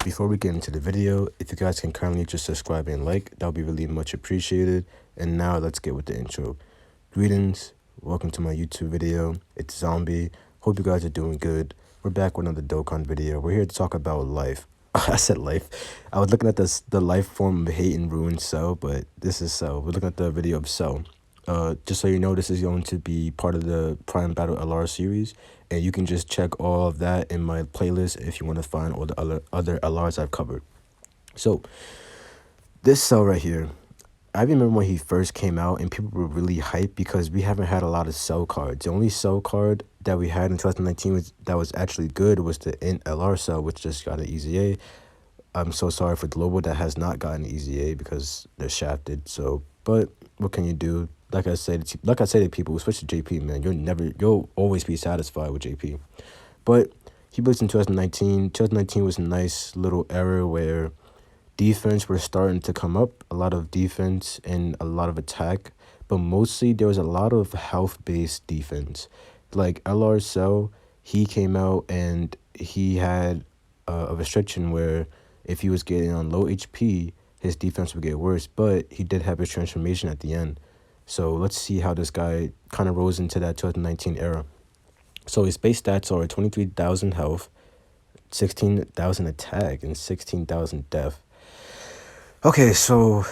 Before we get into the video, if you guys can kindly just subscribe and like, that would be really much appreciated. And now let's get with the intro. Greetings, welcome to my YouTube video. It's Zombie. Hope you guys are doing good. We're back with another dokkan video. We're here to talk about life. I said life. I was looking at the life form of hate and ruin Cell, but this is Cell. We're looking at the video of Cell. Just so you know, this is going to be part of the Prime Battle LR series, and you can just check all of that in my playlist if you want to find all the other LRs I've covered. So, this Cell right here, I remember when he first came out, and people were really hyped because we haven't had a lot of Cell cards. The only Cell card that we had in 2019 that was actually good was the Int LR Cell, which just got an Easy A. I'm so sorry for Global that has not gotten an Easy A because they're shafted. So, but what can you do? Like I said to people, switch to JP, man. You'll always be satisfied with JP. But he blitzed in 2019. 2019 was a nice little era where defense were starting to come up. A lot of defense and a lot of attack. But mostly there was a lot of health-based defense. Like LR Cell, he came out and he had a restriction where if he was getting on low HP, his defense would get worse. But he did have his transformation at the end. So let's see how this guy kind of rose into that 2019 era. So his base stats are 23,000 health, 16,000 attack, and 16,000 def. Okay, so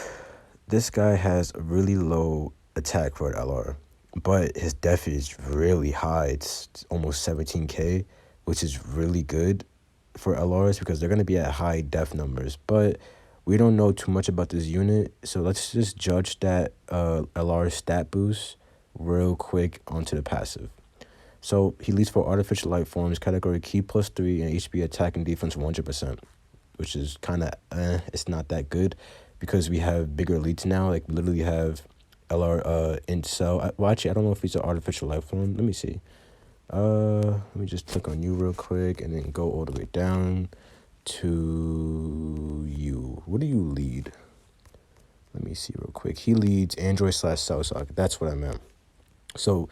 this guy has a really low attack for an LR, but his def is really high. It's almost 17k, which is really good for LRs because they're going to be at high def numbers. But we don't know too much about this unit, so let's just judge that LR stat boost real quick onto the passive. So he leads for Artificial Life Forms, category Key +3, and HP attack and defense 100%, which is kind of, it's not that good because we have bigger elites now. Like, we literally have LR Int Cell. Well, actually, I don't know if he's an Artificial Life Form. Let me see. Let me just click on you real quick and then go all the way down to you. What do you lead? Let me see real quick. He leads Android/Cell socket. That's what I meant. So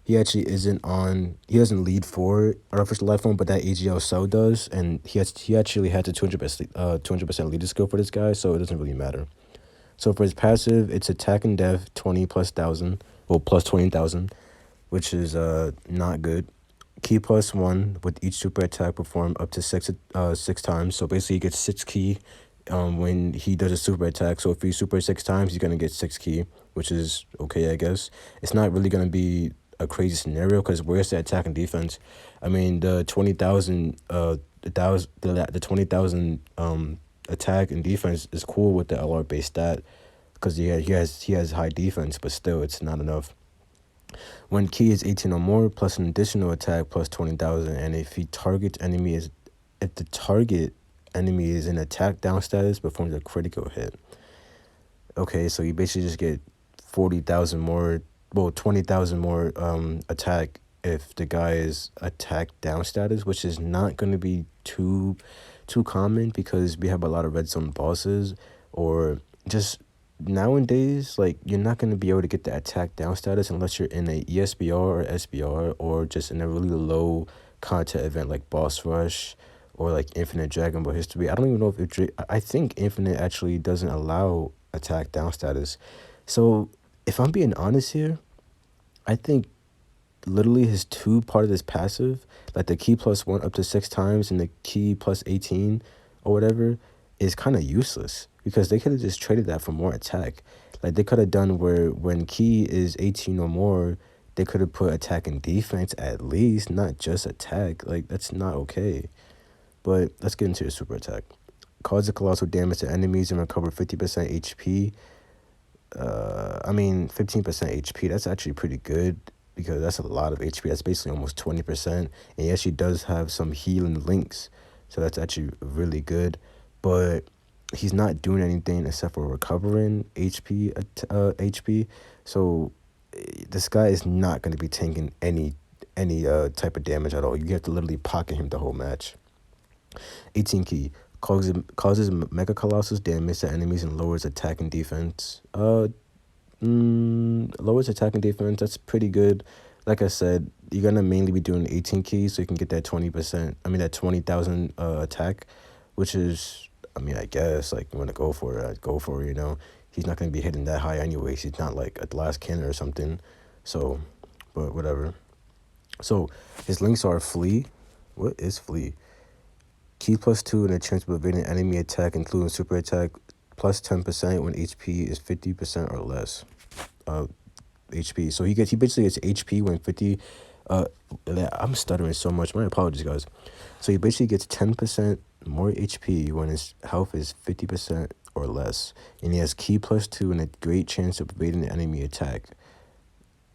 he actually he doesn't lead for Artificial Life Form, but that AGL Cell does, and he actually had the 200% leader skill for this guy, so it doesn't really matter. So for his passive, it's attack and def 20,000+, well, plus 20,000, which is not good. Key +1 with each super attack performed up to six times. So basically he gets 6 key when he does a super attack. So if he super 6 times, he's going to get 6 key, which is okay, I guess. It's not really going to be a crazy scenario because where's the attack and defense? I mean, the 20,000 the 20,000 attack and defense is cool with the LR base stat because he has high defense, but still it's not enough. When key is 18 or more, plus an additional attack plus 20,000, and if the target enemy is in attack down status, performs a critical hit. Okay, so you basically just get 40,000 more, well, 20,000 more attack if the guy is attack down status, which is not going to be too common because we have a lot of red zone bosses, or just nowadays, like, you're not going to be able to get the attack down status unless you're in a ESBR or SBR, or just in a really low content event like Boss Rush or like Infinite Dragon Ball History. I don't even know if I think Infinite actually doesn't allow attack down status. So if I'm being honest here, I think literally his part of this passive, like the key +1 up to 6 times and the key +18 or whatever, is kind of useless because they could have just traded that for more attack. Like, they could have done where when key is 18 or more, they could have put attack and defense at least, not just attack. Like, that's not okay. But let's get into your super attack. Causes colossal damage to enemies and recover 50% HP. I mean, 15% HP, that's actually pretty good because that's a lot of HP. That's basically almost 20%. And he actually does have some healing links, so that's actually really good. But he's not doing anything except for recovering HP. So this guy is not going to be taking any type of damage at all. You have to literally pocket him the whole match. 18 key. Causes Mega Colossus damage to enemies and lowers attack and defense. Lowers attack and defense, that's pretty good. Like I said, you're gonna mainly be doing 18 keys so you can get that 20%, I mean that 20,000 attack. which is, I mean, I guess, like, you want to go for it, I'd go for it, you know. He's not going to be hitting that high anyways. He's not, like, a last cannon or something. So, but whatever. So, his links are Flee. What is Flee? Key +2 and a chance of evading enemy attack, including super attack, plus 10% when HP is 50% or less. HP. So he basically gets HP when 50. I'm stuttering so much. My apologies, guys. So he basically gets 10% more HP when his health is 50% or less, and he has Key +2 and a great chance of evading the enemy attack.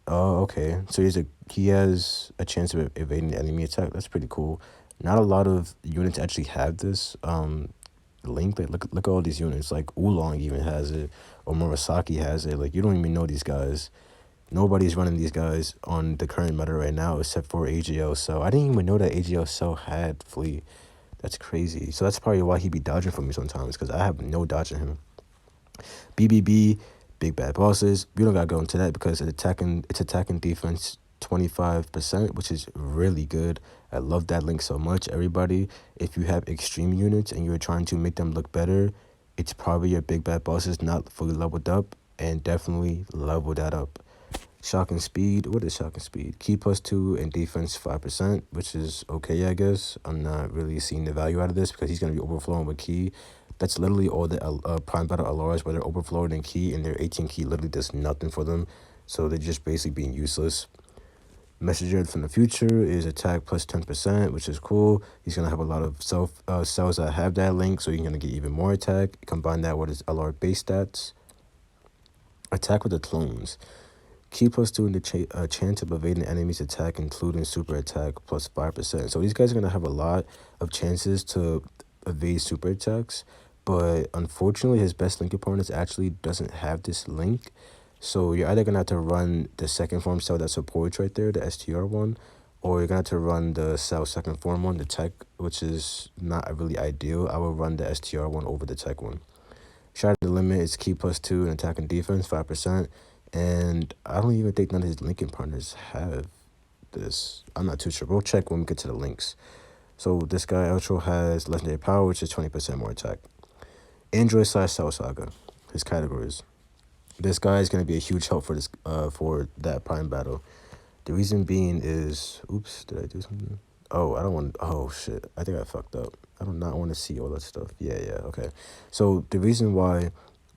Oh, okay. So he has a chance of evading the enemy attack. That's pretty cool. Not a lot of units actually have this link. Like, look at all these units. Like Oolong even has it, or Murasaki has it. Like, you don't even know these guys. Nobody's running these guys on the current meta right now except for AGL. So I didn't even know that AGL Cell had Flee. That's crazy. So that's probably why he be dodging for me sometimes, because I have no dodging him. BBB, Big Bad Bosses. We don't gotta go into that because it's attacking defense 25%, which is really good. I love that link so much. Everybody, if you have extreme units and you're trying to make them look better, it's probably your Big Bad Bosses not fully leveled up, and definitely level that up. Shock and speed. What is shock and speed? Key +2 and defense 5%, which is okay, I guess. I'm not really seeing the value out of this because he's going to be overflowing with key. That's literally all the prime battle Alaras, where they're overflowing in key, and their 18 key literally does nothing for them. So they're just basically being useless. Messenger from the future is attack plus 10%, which is cool. He's going to have a lot of cells that have that link, so you're going to get even more attack. Combine that with his LR base stats. Attack with the clones. Key +2 and the chance of evading enemies attack, including super attack, plus 5%. So these guys are going to have a lot of chances to evade super attacks. But unfortunately, his best link opponents actually doesn't have this link. So you're either going to have to run the second form cell that supports right there, the STR one, or you're going to have to run the cell second form one, the tech, which is not really ideal. I will run the STR one over the tech one. Shatter the limit is Key +2 and attack and defense, 5%. And I don't even think none of his linking partners have this. I'm not too sure. We'll check when we get to the links. So this guy, Ultra, has legendary power, which is 20% more attack. Android / Cell Saga, his categories. This guy is going to be a huge help for this for that prime battle. The reason being is, oops, did I do something? Oh, I don't want, oh shit, I think I fucked up. I do not want to see all that stuff. Yeah, okay. So the reason why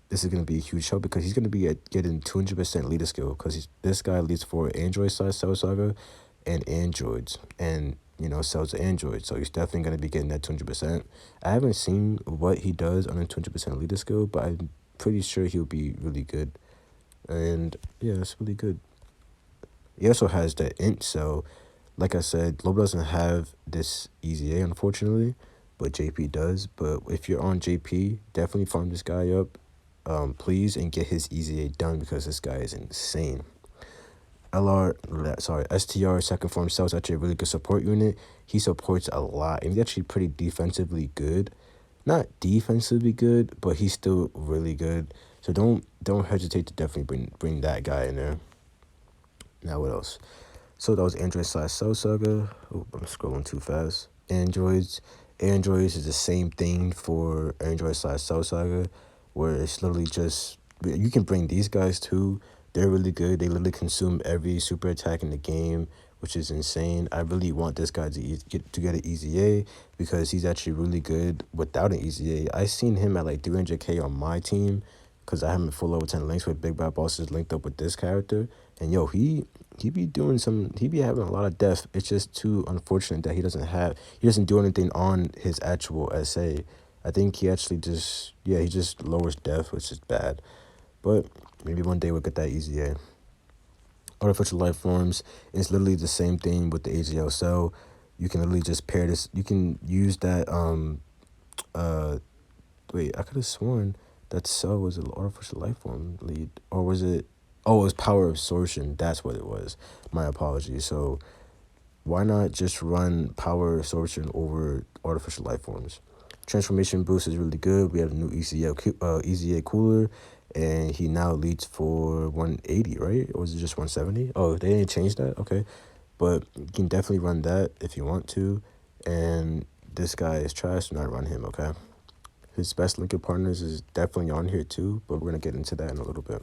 this is going to be a huge help, because he's going to be getting 200% leader skill, because this guy leads for Android / Cell Saga and androids, and you know, sells androids, so he's definitely going to be getting that 200%. I haven't seen what he does on a 200% leader skill, but I'm pretty sure he'll be really good. And yeah, it's really good. He also has the int, so like I said, Global doesn't have this easy A, unfortunately, but JP does. But if you're on JP, definitely farm this guy up, please, and get his easy A done, because this guy is insane. STR second form cell is actually a really good support unit. He supports a lot, and he's actually pretty defensively good. Not defensively good, but he's still really good. So don't hesitate to definitely bring that guy in there. Now what else? So that was Android / Cell Saga. Oh, I'm scrolling too fast. Androids is the same thing for Android / Cell Saga, where it's literally just, you can bring these guys too. They're really good. They literally consume every super attack in the game, which is insane. I really want this guy to get an easy A, because he's actually really good without an easy A. I seen him at like 300k on my team, because I have him full level 10 links with Big Bad Bosses linked up with this character. And yo, he be doing he be having a lot of death. It's just too unfortunate that he doesn't do anything on his actual SA. I think he actually he just lowers death, which is bad. But maybe one day we'll get that easy A. Artificial life forms is literally the same thing with the AGL cell. You can literally just pair this. You can use that wait, I could have sworn that cell was an artificial life form lead, or was it? Oh, it was power absorption. That's what it was. My apologies. So why not just run power absorption over artificial life forms? Transformation boost is really good. We have a new EZA cooler, and he now leads for 180, right? Or was it just 170? Oh, they didn't change that? Okay. But you can definitely run that if you want to. And this guy is trash, do not run him, okay? His best linker partners is definitely on here too, but we're going to get into that in a little bit.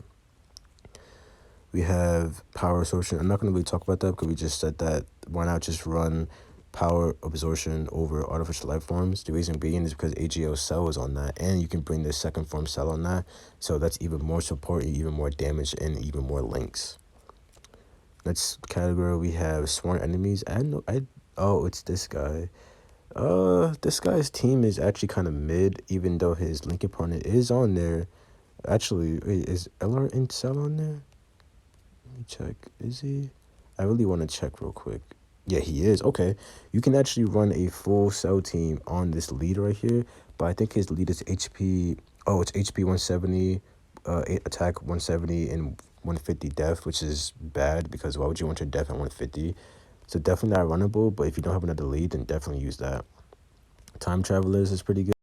We have power absorption. I'm not going to really talk about that because we just said that. Why not just run power absorption over artificial life forms? The reason being is because AGO cell is on that, and you can bring the second form cell on that. So that's even more support, even more damage, and even more links. Next category, we have sworn enemies. Oh, it's this guy. This guy's team is actually kind of mid, even though his linking partner is on there. Actually, wait, is LR Incel on there? Let me check. Is he? I really want to check real quick. Yeah, he is. Okay. You can actually run a full cell team on this lead right here, but I think his lead is HP. Oh, it's HP 170, attack 170, and 150 def, which is bad because why would you want your def at 150? So definitely not runnable, but if you don't have another lead, then definitely use that. Time Travelers is pretty good.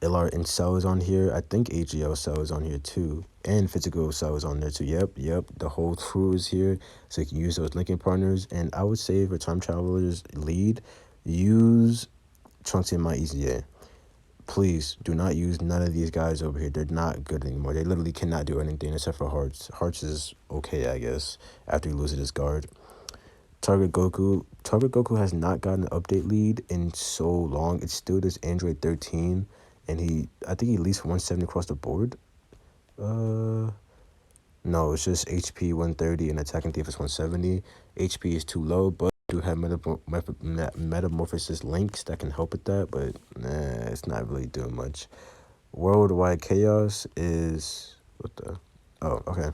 LR Incel is on here. I think AGL Cell is on here too. And Physical Cell is on there too. Yep. The whole crew is here. So you can use those linking partners. And I would say for Time Travelers lead, use Trunks in my EZA. Please do not use none of these guys over here. They're not good anymore. They literally cannot do anything except for Hearts. Hearts is okay, I guess, after he loses his guard. Target Goku has not gotten an update lead in so long. It's still this Android 13, and I think he leads for 170 across the board. No, it's just HP 130 and attacking defense 170. HP is too low, but do have metamorphosis links that can help with that, but it's not really doing much. Worldwide Chaos is okay.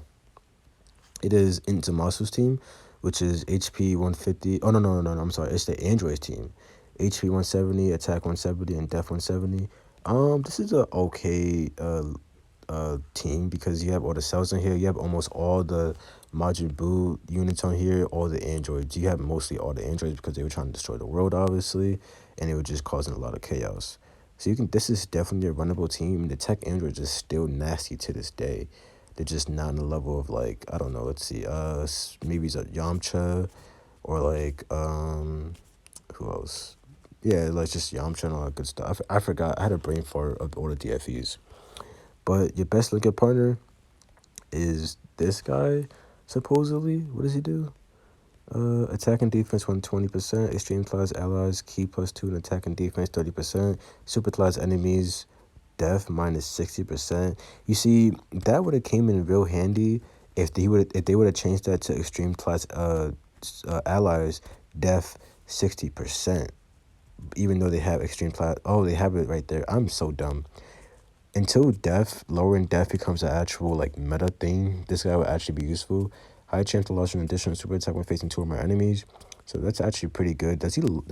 It is Intamasu's team, which is HP 150. Oh, no. I'm sorry. It's the Android's team. HP 170, attack 170, and def 170. This is a okay team because you have all the cells in here. You have almost all the Majin Buu units on here, all the androids. You have mostly all the androids because they were trying to destroy the world, obviously, and it was just causing a lot of chaos. So this is definitely a runnable team. The tech androids is still nasty to this day. They're just not on the level of like, I don't know, let's see, maybe it's a Yamcha or like who else? Yeah, like just Yamcha and all that good stuff. I forgot. I had a brain fart of all the DFEs. But your best linker partner is this guy, supposedly. What does he do? Attack and defense 120%, extreme class allies, key +2, and attack and defense 30%, super class enemies, def minus 60%. You see, that would have came in real handy if they would have changed that to extreme class allies, def 60%. Even though they have extreme class, oh, they have it right there. I'm so dumb. Until lowering def becomes an actual like meta thing, this guy would actually be useful. High chance to launch an additional super attack when facing 2 or more enemies. So that's actually pretty good. Does he greatly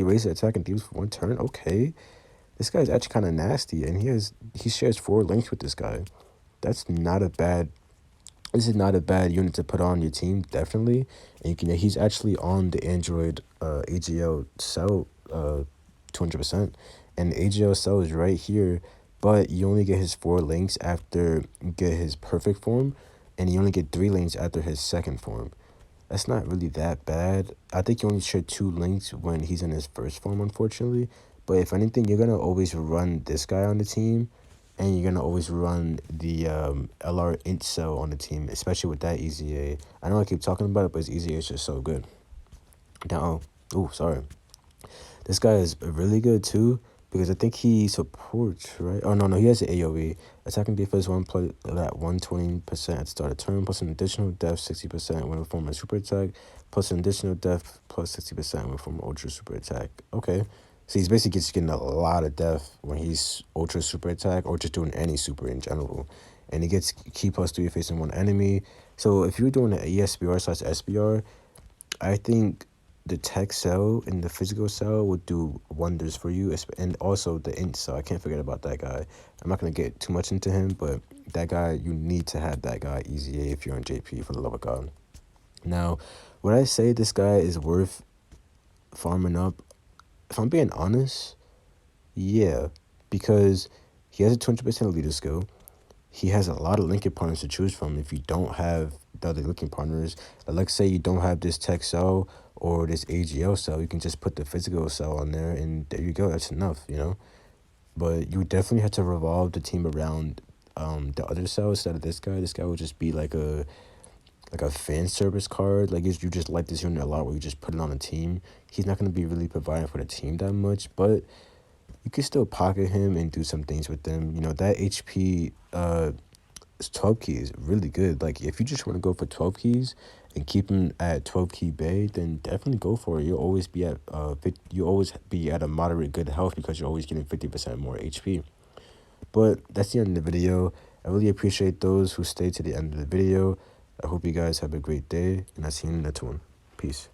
raise the attack and defense for 1 turn? Okay. This guy's actually kind of nasty, and he shares 4 links with this guy. This is not a bad unit to put on your team, definitely. And he's actually on the Android AGL cell 200%. And AGL cell is right here, but you only get his 4 links after you get his perfect form, and you only get 3 links after his second form. That's not really that bad. I think you only share 2 links when he's in his first form, unfortunately. But if anything, you're going to always run this guy on the team, and you're going to always run the LR int cell on the team, especially with that EZA. I know I keep talking about it, but his EZA is just so good. Now, sorry. This guy is really good too, because I think he supports, right? Oh, no, he has an AoE. Attacking defense 1 plus that 120% at the start of turn, plus an additional def 60% when performing a super attack, plus an additional def plus 60% when performing ultra super attack. Okay. So he's basically just getting a lot of def when he's ultra super attack or just doing any super in general. And he gets key +3 facing 1 enemy. So if you're doing an ESBR/SBR, I think the tech cell and the physical cell would do wonders for you, and also the int cell. I can't forget about that guy. I'm not going to get too much into him, but that guy, you need to have that guy EZA if you're on JP, for the love of God. Now, would I say this guy is worth farming up? If I'm being honest, yeah, because he has a 200% leader skill. He has a lot of linking partners to choose from if you don't have the other linking partners. Let's say you don't have this tech cell or this AGL cell, you can just put the physical cell on there, and there you go. That's enough, you know. But you definitely have to revolve the team around the other cell instead of this guy. This guy will just be like a fan service card. Like you just like this unit a lot, where you just put it on a team. He's not gonna be really providing for the team that much, but you can still pocket him and do some things with them. You know, that HP 12 key is really good. Like if you just want to go for 12 keys and keep him at 12 key bay, then definitely go for it. You'll always be at you always be at a moderate good health, because you're always getting 50% more HP. But that's the end of the video. I really appreciate those who stayed to the end of the video. I hope you guys have a great day, and I'll see you in the next one. Peace.